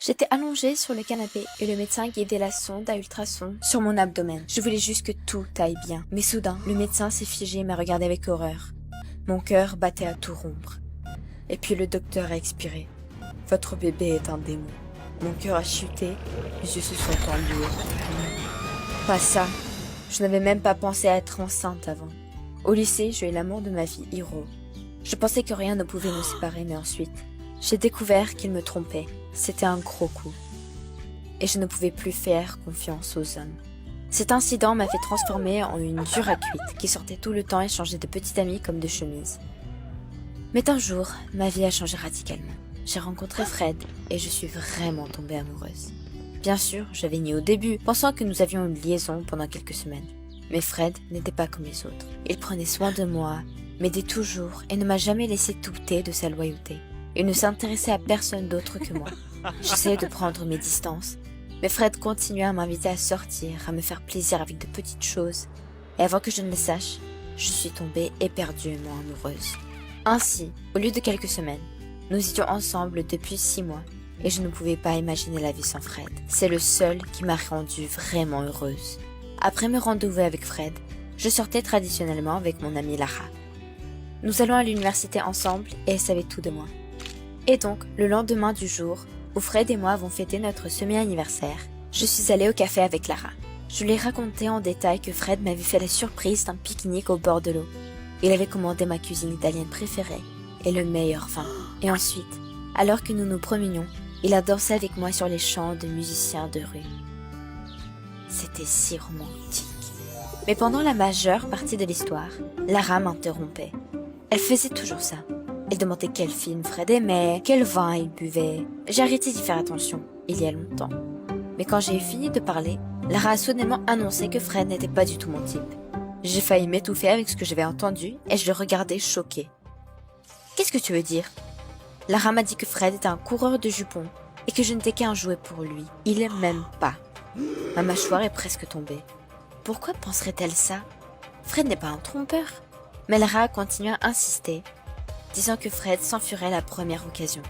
J'étais allongée sur le canapé et le médecin guidait la sonde à ultrasons sur mon abdomen. Je voulais juste que tout aille bien. Mais soudain, le médecin s'est figé et m'a regardé avec horreur. Mon cœur battait à tout rompre. Et puis le docteur a expiré. Votre bébé est un démon. Mon cœur a chuté, mes yeux se sont tendus. Pas ça. Je n'avais même pas pensé à être enceinte avant. Au lycée, j'ai eu l'amour de ma vie, Hiro. Je pensais que rien ne pouvait nous séparer, mais ensuite, j'ai découvert qu'il me trompait. C'était un gros coup. Et je ne pouvais plus faire confiance aux hommes. Cet incident m'a fait transformer en une dure à cuite qui sortait tout le temps et changeait de petite amie comme de chemise. Mais un jour, ma vie a changé radicalement. J'ai rencontré Fred et je suis vraiment tombée amoureuse. Bien sûr, j'avais nié au début, pensant que nous avions une liaison pendant quelques semaines. Mais Fred n'était pas comme les autres. Il prenait soin de moi, m'aidait toujours et ne m'a jamais laissé douter de sa loyauté. Il ne s'intéressait à personne d'autre que moi. J'essayais de prendre mes distances, mais Fred continuait à m'inviter à sortir, à me faire plaisir avec de petites choses. Et avant que je ne le sache, je suis tombée éperdument amoureuse. Ainsi, au lieu de quelques semaines, nous étions ensemble depuis 6 mois et je ne pouvais pas imaginer la vie sans Fred. C'est le seul qui m'a rendue vraiment heureuse. Après mes rendez-vous avec Fred, je sortais traditionnellement avec mon amie Lara. Nous allons à l'université ensemble et elle savait tout de moi. Et donc, le lendemain du jour où Fred et moi avons fêté notre semi-anniversaire, je suis allée au café avec Lara. Je lui ai raconté en détail que Fred m'avait fait la surprise d'un pique-nique au bord de l'eau. Il avait commandé ma cuisine italienne préférée et le meilleur vin. Et ensuite, alors que nous nous promenions, il a dansé avec moi sur les chants de musiciens de rue. C'était si romantique. Mais pendant la majeure partie de l'histoire, Lara m'interrompait. Elle faisait toujours ça. Elle demandait quel film Fred aimait, quel vin il buvait. J'ai arrêté d'y faire attention, il y a longtemps. Mais quand j'ai fini de parler, Lara a soudainement annoncé que Fred n'était pas du tout mon type. J'ai failli m'étouffer avec ce que j'avais entendu et je le regardais choquée. « Qu'est-ce que tu veux dire ?» Lara m'a dit que Fred était un coureur de jupons et que je n'étais qu'un jouet pour lui. Il m'aime pas. Ma mâchoire est presque tombée. Pourquoi penserait-elle ça? Fred n'est pas un trompeur. Mais Lara a continué à insister, disant que Fred s'enfuirait à la première occasion.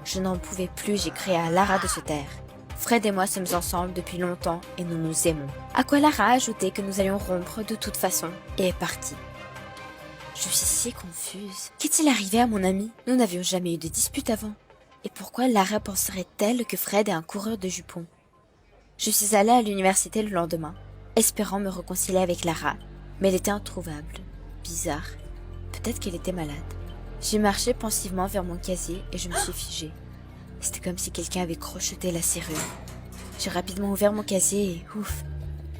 Je n'en pouvais plus, j'ai crié à Lara de se taire. Fred et moi sommes ensemble depuis longtemps et nous nous aimons. À quoi Lara a ajouté que nous allions rompre de toute façon et est partie. Je suis si confuse. Qu'est-il arrivé à mon ami? Nous n'avions jamais eu de dispute avant. Et pourquoi Lara penserait-elle que Fred est un coureur de jupons? Je suis allée à l'université le lendemain, espérant me réconcilier avec Lara, mais elle était introuvable. Bizarre. Peut-être qu'elle était malade. J'ai marché pensivement vers mon casier et je me suis figée. C'était comme si quelqu'un avait crocheté la serrure. J'ai rapidement ouvert mon casier et ouf,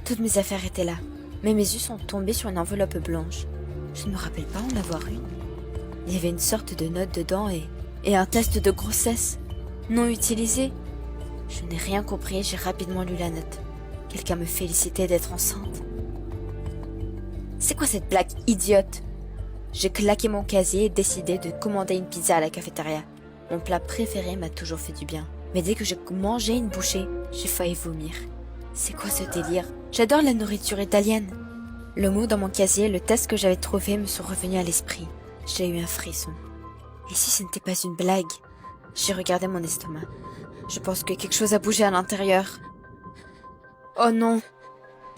toutes mes affaires étaient là. Mais mes yeux sont tombés sur une enveloppe blanche. Je ne me rappelle pas en avoir une. Il y avait une sorte de note dedans et un test de grossesse non utilisé. Je n'ai rien compris et j'ai rapidement lu la note. Quelqu'un me félicitait d'être enceinte. C'est quoi cette blague idiote? J'ai claqué mon casier et décidé de commander une pizza à la cafétéria. Mon plat préféré m'a toujours fait du bien. Mais dès que j'ai mangé une bouchée, j'ai failli vomir. C'est quoi ce délire? J'adore la nourriture italienne. Le mot dans mon casier et le test que j'avais trouvé me sont revenus à l'esprit. J'ai eu un frisson. Et si ce n'était pas une blague? J'ai regardé mon estomac. Je pense que quelque chose a bougé à l'intérieur. Oh non!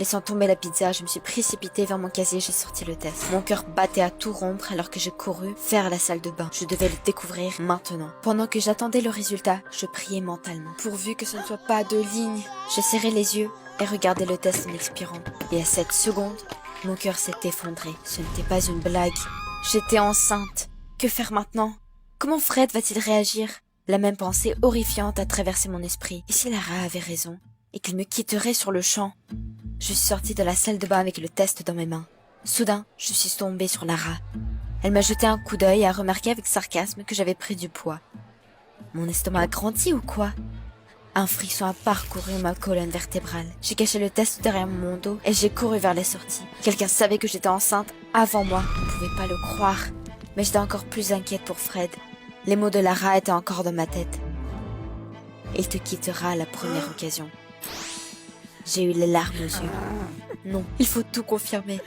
Laissant tomber la pizza, je me suis précipitée vers mon casier et j'ai sorti le test. Mon cœur battait à tout rompre alors que j'ai couru vers la salle de bain. Je devais le découvrir maintenant. Pendant que j'attendais le résultat, je priais mentalement. Pourvu que ce ne soit pas de lignes. J'ai serré les yeux et regardé le test en expirant. Et à cette seconde, mon cœur s'est effondré. Ce n'était pas une blague. J'étais enceinte. Que faire maintenant? Comment Fred va-t-il réagir? La même pensée horrifiante a traversé mon esprit. Et si Lara avait raison? Et qu'il me quitterait sur le champ? Je suis sortie de la salle de bain avec le test dans mes mains. Soudain, je suis tombée sur Lara. Elle m'a jeté un coup d'œil et a remarqué avec sarcasme que j'avais pris du poids. Mon estomac a grandi ou quoi? Un frisson a parcouru ma colonne vertébrale. J'ai caché le test derrière mon dos et j'ai couru vers la sortie. Quelqu'un savait que j'étais enceinte avant moi. On ne pouvait pas le croire. Mais j'étais encore plus inquiète pour Fred. Les mots de Lara étaient encore dans ma tête. Il te quittera à la première occasion. J'ai eu les larmes aux yeux. Non, il faut tout confirmer.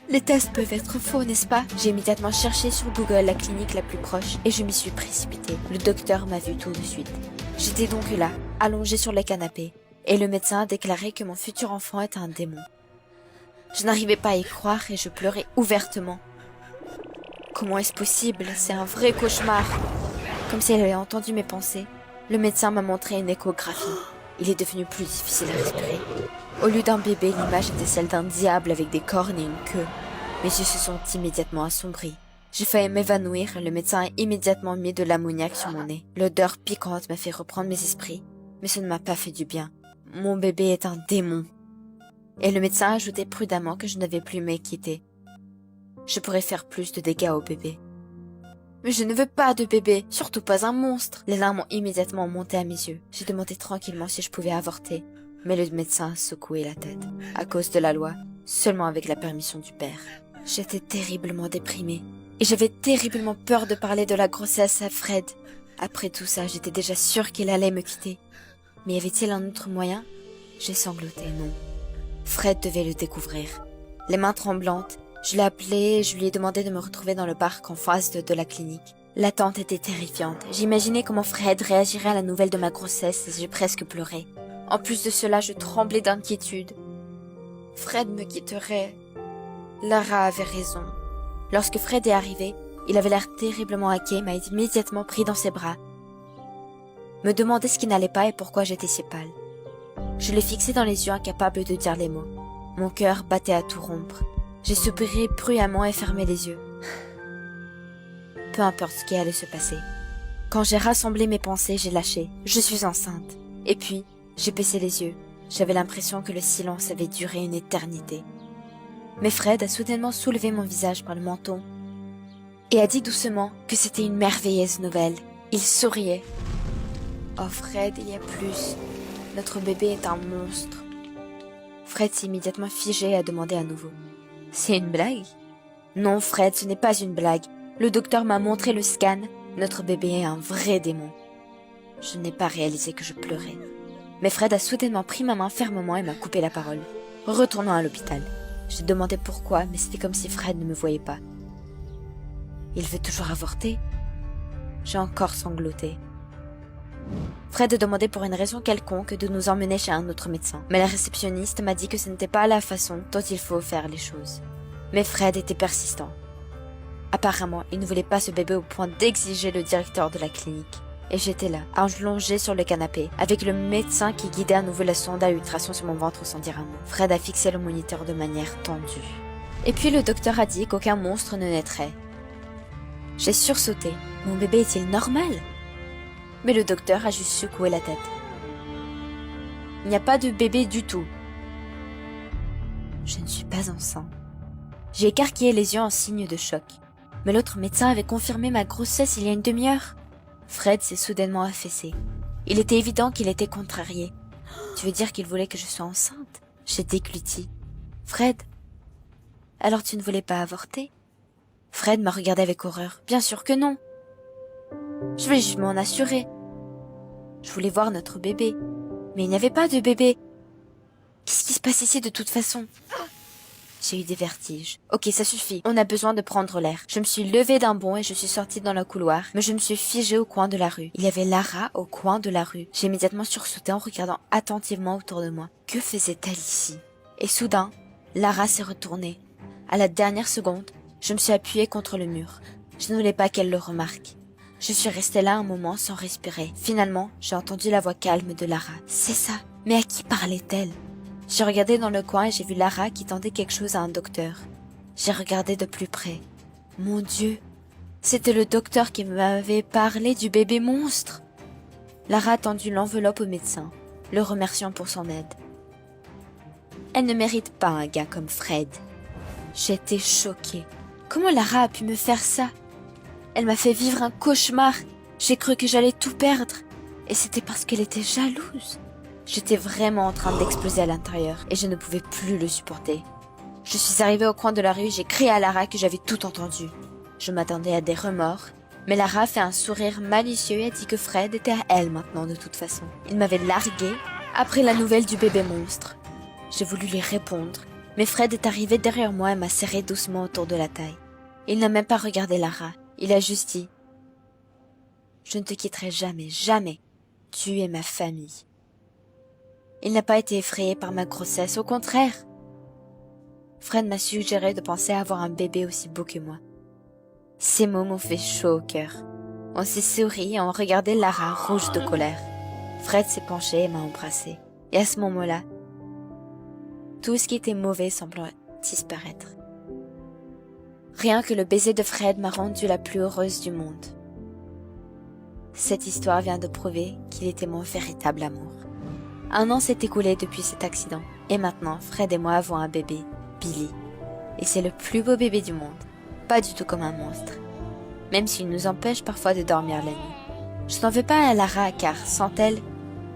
Les tests peuvent être faux, n'est-ce pas? J'ai immédiatement cherché sur Google la clinique la plus proche et je m'y suis précipitée. Le docteur m'a vu tout de suite. J'étais donc là, allongée sur le canapé, et le médecin a déclaré que mon futur enfant était un démon. Je n'arrivais pas à y croire et je pleurais ouvertement. Comment est-ce possible? C'est un vrai cauchemar. Comme si elle avait entendu mes pensées, le médecin m'a montré une échographie. Il est devenu plus difficile à respirer. Au lieu d'un bébé, l'image était celle d'un diable avec des cornes et une queue. Mes yeux se sont immédiatement assombris. J'ai failli m'évanouir et le médecin a immédiatement mis de l'ammoniac sur mon nez. L'odeur piquante m'a fait reprendre mes esprits, mais ça ne m'a pas fait du bien. Mon bébé est un démon. Et le médecin a ajouté prudemment que je ne devais plus m'inquiéter. Je pourrais faire plus de dégâts au bébé. Mais je ne veux pas de bébé, surtout pas un monstre. Les larmes ont immédiatement monté à mes yeux. J'ai demandé tranquillement si je pouvais avorter, mais le médecin a secoué la tête. À cause de la loi, seulement avec la permission du père. J'étais terriblement déprimée. Et j'avais terriblement peur de parler de la grossesse à Fred. Après tout ça, j'étais déjà sûre qu'il allait me quitter. Mais y avait-il un autre moyen? J'ai sangloté, non. Fred devait le découvrir. Les mains tremblantes, je l'ai appelé et je lui ai demandé de me retrouver dans le parc en face de la clinique. L'attente était terrifiante. J'imaginais comment Fred réagirait à la nouvelle de ma grossesse et j'ai presque pleuré. En plus de cela, je tremblais d'inquiétude. Fred me quitterait. Lara avait raison. Lorsque Fred est arrivé, il avait l'air terriblement inquiet et m'a immédiatement pris dans ses bras. Me demandait ce qui n'allait pas et pourquoi j'étais si pâle. Je l'ai fixé dans les yeux, incapable de dire les mots. Mon cœur battait à tout rompre. J'ai soupiré bruyamment et fermé les yeux. Peu importe ce qui allait se passer. Quand j'ai rassemblé mes pensées, j'ai lâché. Je suis enceinte. Et puis, j'ai baissé les yeux. J'avais l'impression que le silence avait duré une éternité. Mais Fred a soudainement soulevé mon visage par le menton et a dit doucement que c'était une merveilleuse nouvelle. Il souriait. Oh Fred, il y a plus. Notre bébé est un monstre. Fred s'est immédiatement figé et a demandé à nouveau. C'est une blague? Non Fred, ce n'est pas une blague. Le docteur m'a montré le scan. Notre bébé est un vrai démon. Je n'ai pas réalisé que je pleurais. Mais Fred a soudainement pris ma main fermement et m'a coupé la parole. Retournons à l'hôpital. J'ai demandé pourquoi, mais c'était comme si Fred ne me voyait pas. Il veut toujours avorter? J'ai encore sangloté. Fred a demandé pour une raison quelconque de nous emmener chez un autre médecin. Mais la réceptionniste m'a dit que ce n'était pas la façon dont il faut faire les choses. Mais Fred était persistant. Apparemment, il ne voulait pas ce bébé au point d'exiger le directeur de la clinique. Et j'étais là, allongée sur le canapé, avec le médecin qui guidait à nouveau la sonde à ultrasons sur mon ventre sans dire un mot. Fred a fixé le moniteur de manière tendue. Et puis le docteur a dit qu'aucun monstre ne naîtrait. J'ai sursauté. Mon bébé est-il normal? Mais le docteur a juste secoué la tête. Il n'y a pas de bébé du tout. Je ne suis pas enceinte. J'ai écarquillé les yeux en signe de choc. Mais l'autre médecin avait confirmé ma grossesse il y a une demi-heure. Fred s'est soudainement affaissé. Il était évident qu'il était contrarié. Tu veux dire qu'il voulait que je sois enceinte? J'ai dégluti. Fred, alors tu ne voulais pas avorter? Fred m'a regardé avec horreur. Bien sûr que non. Je voulais juste m'en assurer. Je voulais voir notre bébé. Mais il n'y avait pas de bébé. Qu'est-ce qui se passe ici de toute façon? J'ai eu des vertiges. Ok, ça suffit. On a besoin de prendre l'air. Je me suis levée d'un bond et je suis sortie dans le couloir, mais je me suis figée au coin de la rue. Il y avait Lara au coin de la rue. J'ai immédiatement sursauté en regardant attentivement autour de moi. Que faisait-elle ici? Et soudain, Lara s'est retournée. À la dernière seconde, je me suis appuyée contre le mur. Je ne voulais pas qu'elle le remarque. Je suis restée là un moment sans respirer. Finalement, j'ai entendu la voix calme de Lara. C'est ça. Mais à qui parlait-elle? J'ai regardé dans le coin et j'ai vu Lara qui tendait quelque chose à un docteur. J'ai regardé de plus près. Mon Dieu, c'était le docteur qui m'avait parlé du bébé monstre. Lara a tendu l'enveloppe au médecin, le remerciant pour son aide. Elle ne mérite pas un gars comme Fred. J'étais choquée. Comment Lara a pu me faire ça? Elle m'a fait vivre un cauchemar. J'ai cru que j'allais tout perdre. Et c'était parce qu'elle était jalouse. J'étais vraiment en train d'exploser à l'intérieur et je ne pouvais plus le supporter. Je suis arrivée au coin de la rue et j'ai crié à Lara que j'avais tout entendu. Je m'attendais à des remords, mais Lara a fait un sourire malicieux et a dit que Fred était à elle maintenant de toute façon. Il m'avait larguée après la nouvelle du bébé monstre. J'ai voulu lui répondre, mais Fred est arrivé derrière moi et m'a serré doucement autour de la taille. Il n'a même pas regardé Lara. Il a juste dit « Je ne te quitterai jamais, jamais. tu es ma famille. Il n'a pas été effrayé par ma grossesse, au contraire. Fred m'a suggéré de penser à avoir un bébé aussi beau que moi. Ces mots m'ont fait chaud au cœur. On s'est souri et on regardait Lara rouge de colère. Fred s'est penché et m'a embrassé. Et à ce moment-là, tout ce qui était mauvais semblait disparaître. Rien que le baiser de Fred m'a rendue la plus heureuse du monde. Cette histoire vient de prouver qu'il était mon véritable amour. 1 an s'est écoulé depuis cet accident. Et maintenant, Fred et moi avons un bébé, Billy. Et c'est le plus beau bébé du monde. Pas du tout comme un monstre. Même s'il nous empêche parfois de dormir la nuit. Je n'en veux pas à Lara car, sans elle,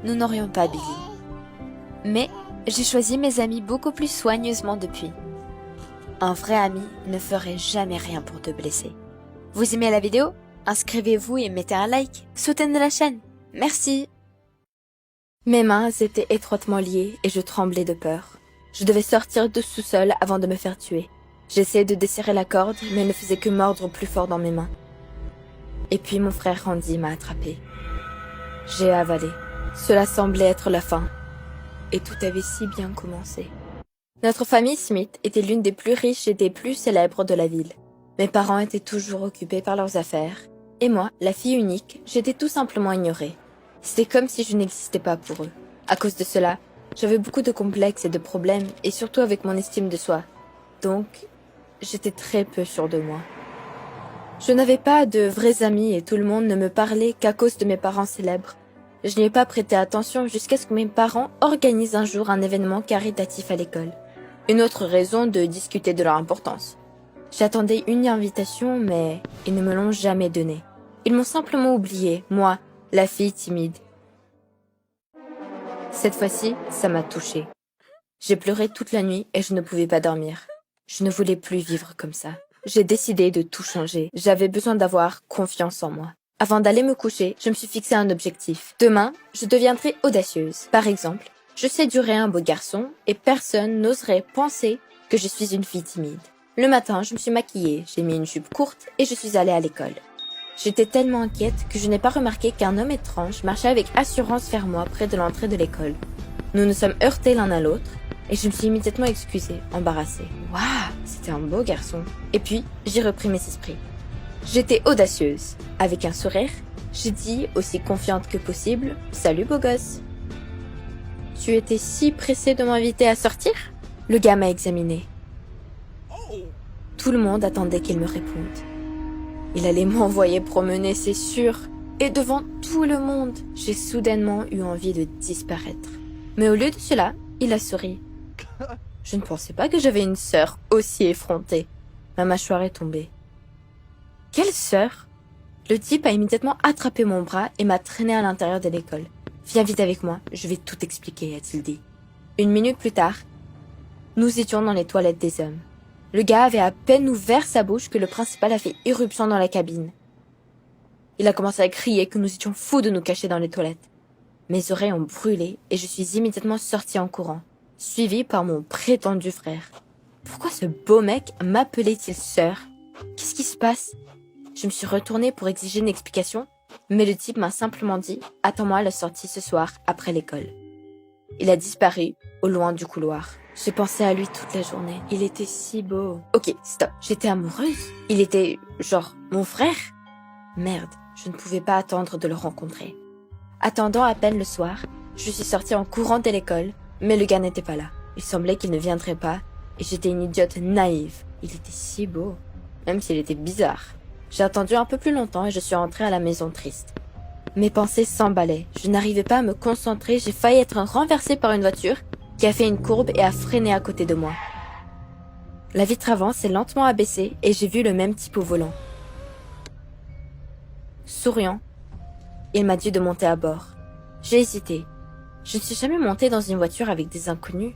nous n'aurions pas Billy. Mais j'ai choisi mes amis beaucoup plus soigneusement depuis. Un vrai ami ne ferait jamais rien pour te blesser. Vous aimez la vidéo? Inscrivez-vous et mettez un like. Soutenez la chaîne. Merci. Mes mains étaient étroitement liées et je tremblais de peur. Je devais sortir de sous-sol avant de me faire tuer. J'essayais de desserrer la corde, mais elle ne faisait que mordre plus fort dans mes mains. Et puis mon frère Randy m'a attrapé. J'ai avalé. Cela semblait être la fin. Et tout avait si bien commencé. Notre famille Smith était l'une des plus riches et des plus célèbres de la ville. Mes parents étaient toujours occupés par leurs affaires. Et moi, la fille unique, j'étais tout simplement ignorée. C'était comme si je n'existais pas pour eux. À cause de cela, j'avais beaucoup de complexes et de problèmes, et surtout avec mon estime de soi. Donc, j'étais très peu sûre de moi. Je n'avais pas de vrais amis et tout le monde ne me parlait qu'à cause de mes parents célèbres. Je n'y ai pas prêté attention jusqu'à ce que mes parents organisent un jour un événement caritatif à l'école. Une autre raison de discuter de leur importance. J'attendais une invitation, mais ils ne me l'ont jamais donnée. Ils m'ont simplement oublié, moi, la fille timide. Cette fois-ci, ça m'a touchée. J'ai pleuré toute la nuit et je ne pouvais pas dormir. Je ne voulais plus vivre comme ça. J'ai décidé de tout changer. J'avais besoin d'avoir confiance en moi. Avant d'aller me coucher, je me suis fixé un objectif. Demain, je deviendrai audacieuse. Par exemple, je séduirai un beau garçon et personne n'oserait penser que je suis une fille timide. Le matin, je me suis maquillée, j'ai mis une jupe courte et je suis allée à l'école. J'étais tellement inquiète que je n'ai pas remarqué qu'un homme étrange marchait avec assurance vers moi près de l'entrée de l'école. Nous nous sommes heurtés l'un à l'autre et je me suis immédiatement excusée, embarrassée. Waouh, c'était un beau garçon. Et puis, j'ai repris mes esprits. J'étais audacieuse. Avec un sourire, j'ai dit, aussi confiante que possible, « Salut beau gosse !»« Tu étais si pressé de m'inviter à sortir ?» Le gars m'a examiné. Tout le monde attendait qu'il me réponde. Il allait m'envoyer promener, c'est sûr. Et devant tout le monde, j'ai soudainement eu envie de disparaître. Mais au lieu de cela, il a souri. Je ne pensais pas que j'avais une sœur aussi effrontée. Ma mâchoire est tombée. Quelle sœur? Le type a immédiatement attrapé mon bras et m'a traîné à l'intérieur de l'école. Viens vite avec moi, je vais tout expliquer, a-t-il dit. 1 minute plus tard, nous étions dans les toilettes des hommes. Le gars avait à peine ouvert sa bouche que le principal a fait irruption dans la cabine. Il a commencé à crier que nous étions fous de nous cacher dans les toilettes. Mes oreilles ont brûlé et je suis immédiatement sortie en courant, suivie par mon prétendu frère. Pourquoi ce beau mec m'appelait-il sœur? Qu'est-ce qui se passe? Je me suis retournée pour exiger une explication, mais le type m'a simplement dit « Attends-moi à la sortie ce soir, après l'école ». Il a disparu au loin du couloir. J'ai pensé à lui toute la journée. Il était si beau. Ok, stop. J'étais amoureuse. Il était, genre, mon frère. Merde, je ne pouvais pas attendre de le rencontrer. Attendant à peine le soir, je suis sortie en courant de l'école, mais le gars n'était pas là. Il semblait qu'il ne viendrait pas, et j'étais une idiote naïve. Il était si beau, même s'il était bizarre. J'ai attendu un peu plus longtemps et je suis rentrée à la maison triste. Mes pensées s'emballaient. Je n'arrivais pas à me concentrer. J'ai failli être renversée par une voiture qui a fait une courbe et a freiné à côté de moi. La vitre avant s'est lentement abaissée et j'ai vu le même type au volant. Souriant, il m'a dit de monter à bord. J'ai hésité. Je ne suis jamais montée dans une voiture avec des inconnus.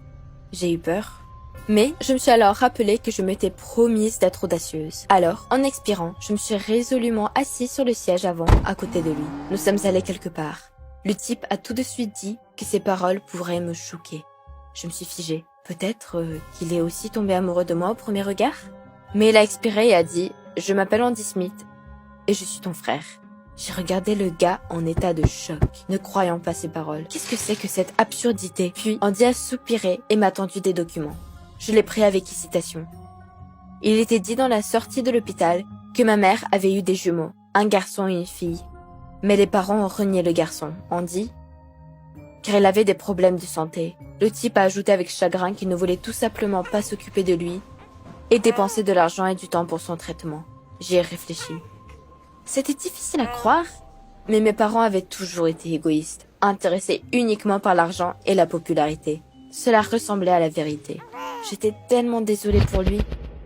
J'ai eu peur. Mais je me suis alors rappelé que je m'étais promise d'être audacieuse. Alors, en expirant, je me suis résolument assise sur le siège avant, à côté de lui. Nous sommes allés quelque part. Le type a tout de suite dit que ses paroles pourraient me choquer. Je me suis figée. Peut-être qu'il est aussi tombé amoureux de moi au premier regard? Mais il a expiré et a dit « Je m'appelle Andy Smith et je suis ton frère. J'ai regardé le gars en état de choc, ne croyant pas ses paroles. Qu'est-ce que c'est que cette absurdité? Puis Andy a soupiré et m'a tendu des documents. Je l'ai pris avec hésitation. Il était dit dans la sortie de l'hôpital que ma mère avait eu des jumeaux, un garçon et une fille. Mais les parents ont renié le garçon, Andy, car il avait des problèmes de santé. Le type a ajouté avec chagrin qu'il ne voulait tout simplement pas s'occuper de lui et dépenser de l'argent et du temps pour son traitement. J'y ai réfléchi. C'était difficile à croire, mais mes parents avaient toujours été égoïstes, intéressés uniquement par l'argent et la popularité. Cela ressemblait à la vérité. J'étais tellement désolée pour lui.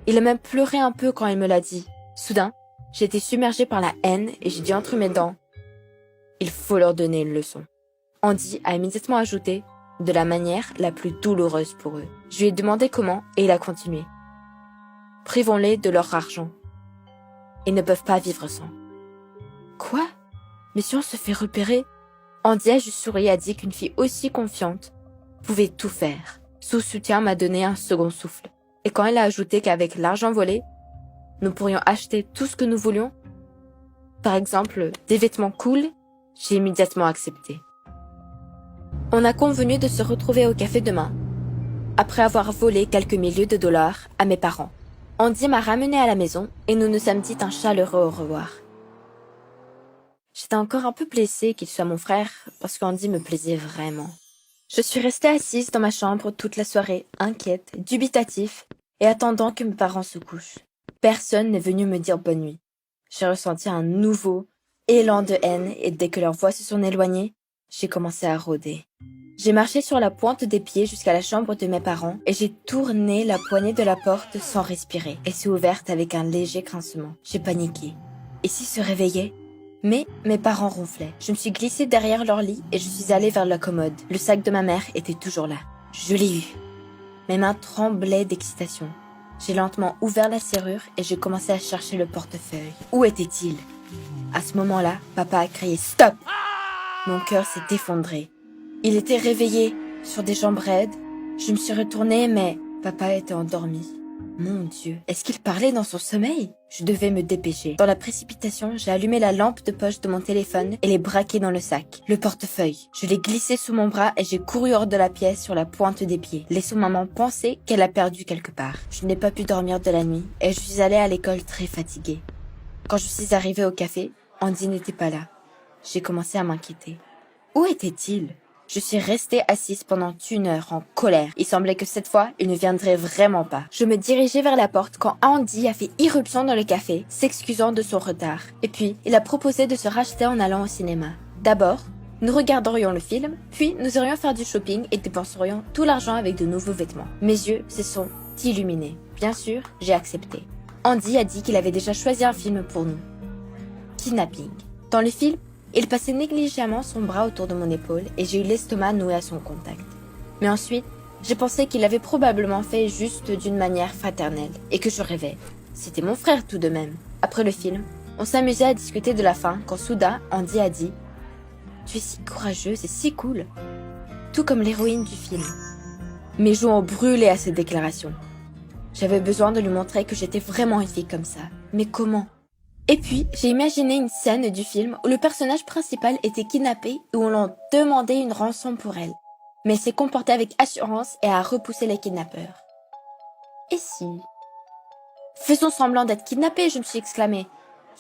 Il a même pleuré un peu quand il me l'a dit. Soudain, j'ai été submergée par la haine et j'ai dit entre mes dents, « Il faut leur donner une leçon. » Andy a immédiatement ajouté, de la manière la plus douloureuse pour eux. Je lui ai demandé comment et il a continué. « Privons-les de leur argent. Ils ne peuvent pas vivre sans. » Quoi? Mais si on se fait repérer? Andy a juste souri et a dit qu'une fille aussi confiante pouvait tout faire. Son soutien m'a donné un second souffle. Et quand il a ajouté qu'avec l'argent volé, nous pourrions acheter tout ce que nous voulions, par exemple des vêtements cool, j'ai immédiatement accepté. On a convenu de se retrouver au café demain, après avoir volé quelques milliers de dollars à mes parents. Andy m'a ramené à la maison et nous nous sommes dit un chaleureux au revoir. J'étais encore un peu blessée qu'il soit mon frère parce qu'Andy me plaisait vraiment. Je suis restée assise dans ma chambre toute la soirée, inquiète, dubitatif et attendant que mes parents se couchent. Personne n'est venu me dire bonne nuit. J'ai ressenti un nouveau élan de haine et dès que leurs voix se sont éloignées, j'ai commencé à rôder. J'ai marché sur la pointe des pieds jusqu'à la chambre de mes parents et j'ai tourné la poignée de la porte sans respirer. Elle s'est ouverte avec un léger grincement. J'ai paniqué. Et s'ils se réveillaient? Mais mes parents ronflaient. Je me suis glissée derrière leur lit et je suis allée vers la commode. Le sac de ma mère était toujours là. Je l'ai eu. Mes mains tremblaient d'excitation. J'ai lentement ouvert la serrure et j'ai commencé à chercher le portefeuille. Où était-il? À ce moment-là, papa a crié « Stop !» Mon cœur s'est effondré. Il était réveillé, sur des jambes raides. Je me suis retournée, mais papa était endormi. Mon Dieu, est-ce qu'il parlait dans son sommeil? Je devais me dépêcher. Dans la précipitation, j'ai allumé la lampe de poche de mon téléphone et l'ai braqué dans le sac. Le portefeuille. Je l'ai glissé sous mon bras et j'ai couru hors de la pièce sur la pointe des pieds, laissant maman penser qu'elle a perdu quelque part. Je n'ai pas pu dormir de la nuit et je suis allée à l'école très fatiguée. Quand je suis arrivée au café, Andy n'était pas là. J'ai commencé à m'inquiéter. Où était-il? Je suis restée assise pendant 1 heure en colère. Il semblait que cette fois, il ne viendrait vraiment pas. Je me dirigeais vers la porte quand Andy a fait irruption dans le café, s'excusant de son retard. Et puis, il a proposé de se racheter en allant au cinéma. D'abord, nous regarderions le film, puis nous irions faire du shopping et dépenserions tout l'argent avec de nouveaux vêtements. Mes yeux se sont illuminés. Bien sûr, j'ai accepté. Andy a dit qu'il avait déjà choisi un film pour nous. Kidnapping. Dans le film, il passait négligemment son bras autour de mon épaule et j'ai eu l'estomac noué à son contact. Mais ensuite, j'ai pensé qu'il l'avait probablement fait juste d'une manière fraternelle et que je rêvais. C'était mon frère tout de même. Après le film, on s'amusait à discuter de la fin quand soudain Andy a dit « Tu es si courageuse et si cool !» Tout comme l'héroïne du film. Mes joues ont brûlé à cette déclaration. J'avais besoin de lui montrer que j'étais vraiment une fille comme ça. Mais comment? Et puis, j'ai imaginé une scène du film où le personnage principal était kidnappé et où l'on demandait une rançon pour elle. Mais elle s'est comportée avec assurance et a repoussé les kidnappeurs. Et si? Faisons semblant d'être kidnappés, je me suis exclamée.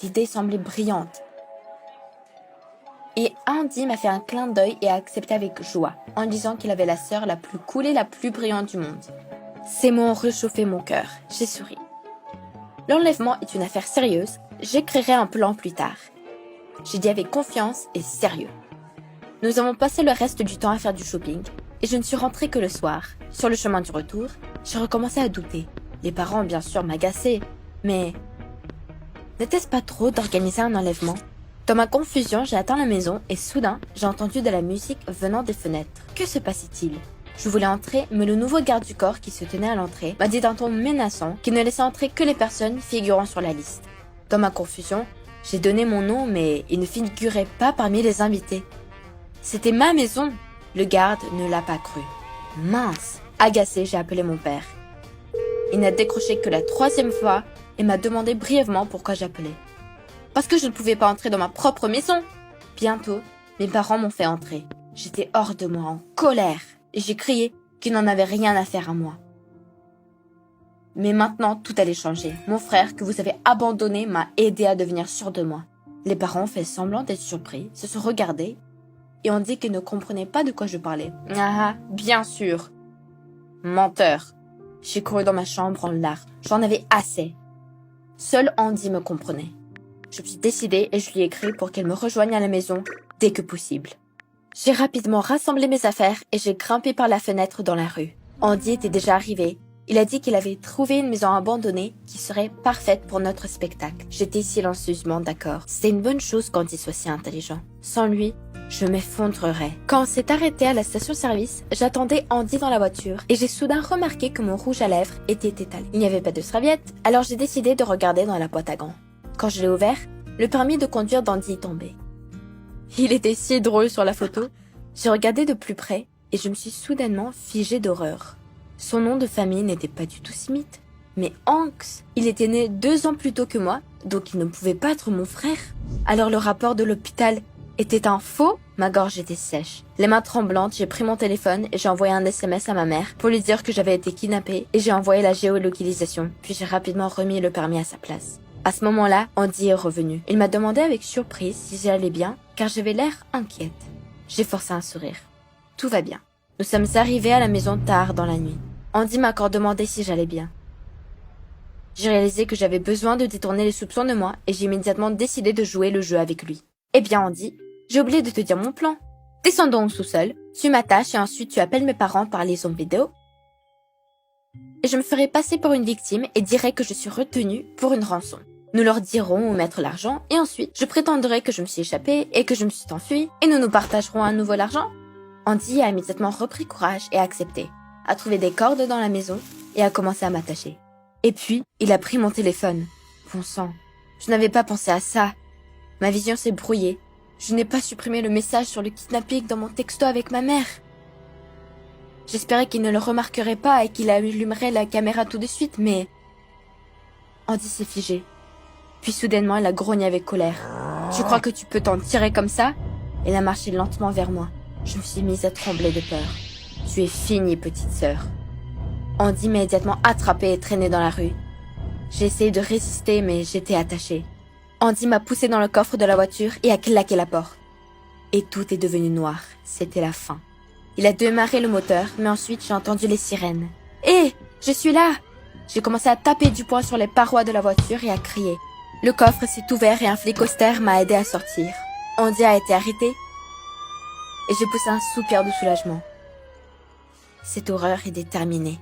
L'idée semblait brillante. Et Andy m'a fait un clin d'œil et a accepté avec joie, en disant qu'il avait la sœur la plus cool et la plus brillante du monde. Ces mots ont réchauffé mon cœur. J'ai souri. L'enlèvement est une affaire sérieuse. J'écrirai un plan plus tard. J'ai dit avec confiance et sérieux. Nous avons passé le reste du temps à faire du shopping et je ne suis rentrée que le soir. Sur le chemin du retour, j'ai recommencé à douter. Les parents, bien sûr, m'agaçaient, mais n'était-ce pas trop d'organiser un enlèvement? Dans ma confusion, j'ai atteint la maison et soudain, j'ai entendu de la musique venant des fenêtres. Que se passait-il? Je voulais entrer, mais le nouveau garde du corps qui se tenait à l'entrée m'a dit d'un ton menaçant qu'il ne laissait entrer que les personnes figurant sur la liste. Dans ma confusion, j'ai donné mon nom, mais il ne figurait pas parmi les invités. C'était ma maison. Le garde ne l'a pas cru. Mince! Agacé, j'ai appelé mon père. Il n'a décroché que la 3e fois et m'a demandé brièvement pourquoi j'appelais. parce que je ne pouvais pas entrer dans ma propre maison. Bientôt, mes parents m'ont fait entrer. J'étais hors de moi, en colère, et j'ai crié qu'ils n'en avaient rien à faire à moi. Mais maintenant, tout allait changer. Mon frère, que vous avez abandonné, m'a aidé à devenir sûr de moi. Les parents ont fait semblant d'être surpris, se sont regardés, et ont dit qu'ils ne comprenaient pas de quoi je parlais. Ah, bien sûr. Menteur. J'ai couru dans ma chambre en larmes. J'en avais assez. Seule Andy me comprenait. Je me suis décidée et je lui ai écrit pour qu'elle me rejoigne à la maison dès que possible. J'ai rapidement rassemblé mes affaires et j'ai grimpé par la fenêtre dans la rue. Andy était déjà arrivé. Il a dit qu'il avait trouvé une maison abandonnée qui serait parfaite pour notre spectacle. J'étais silencieusement d'accord. C'était une bonne chose qu'Andy soit si intelligent. Sans lui, je m'effondrerais. Quand on s'est arrêté à la station-service, j'attendais Andy dans la voiture et j'ai soudain remarqué que mon rouge à lèvres était étalé. Il n'y avait pas de serviette, alors j'ai décidé de regarder dans la boîte à gants. Quand je l'ai ouvert, le permis de conduire d'Andy est tombé. Il était si drôle sur la photo. J'ai regardé de plus près et je me suis soudainement figée d'horreur. Son nom de famille n'était pas du tout Smith, mais Hanks. Il était né 2 ans plus tôt que moi, donc il ne pouvait pas être mon frère. Alors le rapport de l'hôpital était un faux? Ma gorge était sèche. Les mains tremblantes, j'ai pris mon téléphone et j'ai envoyé un SMS à ma mère pour lui dire que j'avais été kidnappée et j'ai envoyé la géolocalisation, puis j'ai rapidement remis le permis à sa place. À ce moment-là, Andy est revenu. Il m'a demandé avec surprise si j'allais bien, car j'avais l'air inquiète. J'ai forcé un sourire. Tout va bien. Nous sommes arrivés à la maison tard dans la nuit. Andy m'a encore demandé si j'allais bien. J'ai réalisé que j'avais besoin de détourner les soupçons de moi et j'ai immédiatement décidé de jouer le jeu avec lui. Eh bien Andy, j'ai oublié de te dire mon plan. Descendons au sous-sol, tu m'attaches et ensuite tu appelles mes parents par liaison vidéo. Et je me ferai passer pour une victime et dirai que je suis retenue pour une rançon. Nous leur dirons où mettre l'argent et ensuite je prétendrai que je me suis échappée et que je me suis enfuie et nous nous partagerons à nouveau l'argent. Andy a immédiatement repris courage et a accepté, a trouvé des cordes dans la maison et a commencé à m'attacher. Et puis, il a pris mon téléphone. Bon sang, je n'avais pas pensé à ça. Ma vision s'est brouillée. Je n'ai pas supprimé le message sur le kidnapping dans mon texto avec ma mère. J'espérais qu'il ne le remarquerait pas et qu'il allumerait la caméra tout de suite, mais... Andy s'est figé. Puis soudainement, elle a grogné avec colère. « Tu crois que tu peux t'en tirer comme ça ?» Elle a marché lentement vers moi. Je me suis mise à trembler de peur. « Tu es finie, petite sœur. » Andy m'a immédiatement attrapée et traînée dans la rue. J'ai essayé de résister, mais j'étais attachée. Andy m'a poussée dans le coffre de la voiture et a claqué la porte. Et tout est devenu noir. C'était la fin. Il a démarré le moteur, mais ensuite j'ai entendu les sirènes. « Hé, je suis là !» J'ai commencé à taper du poing sur les parois de la voiture et à crier. Le coffre s'est ouvert et un flic austère m'a aidé à sortir. Andy a été arrêté et j'ai poussé un soupir de soulagement. Cette horreur est terminée.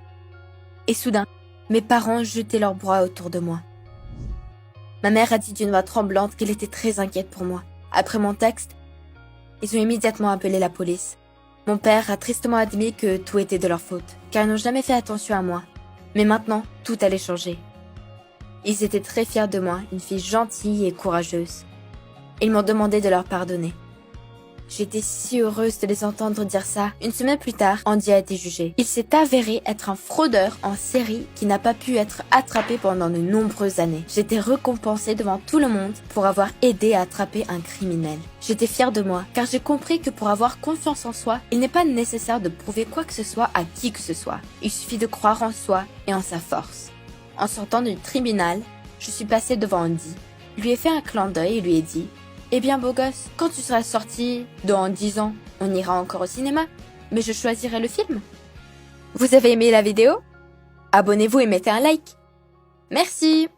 Et soudain, mes parents jetaient leurs bras autour de moi. Ma mère a dit d'une voix tremblante qu'elle était très inquiète pour moi. Après mon texte, ils ont immédiatement appelé la police. Mon père a tristement admis que tout était de leur faute, car ils n'ont jamais fait attention à moi. Mais maintenant, tout allait changer. Ils étaient très fiers de moi, une fille gentille et courageuse. Ils m'ont demandé de leur pardonner. J'étais si heureuse de les entendre dire ça. Une semaine plus tard, Andy a été jugé. Il s'est avéré être un fraudeur en série qui n'a pas pu être attrapé pendant de nombreuses années. J'étais récompensée devant tout le monde pour avoir aidé à attraper un criminel. J'étais fière de moi, car j'ai compris que pour avoir confiance en soi, il n'est pas nécessaire de prouver quoi que ce soit à qui que ce soit. Il suffit de croire en soi et en sa force. En sortant du tribunal, je suis passée devant Andy, lui ai fait un clin d'œil et lui ai dit « Eh bien beau gosse, quand tu seras sorti, dans 10 ans, on ira encore au cinéma, mais je choisirai le film. » Vous avez aimé la vidéo? Abonnez-vous et mettez un like. Merci.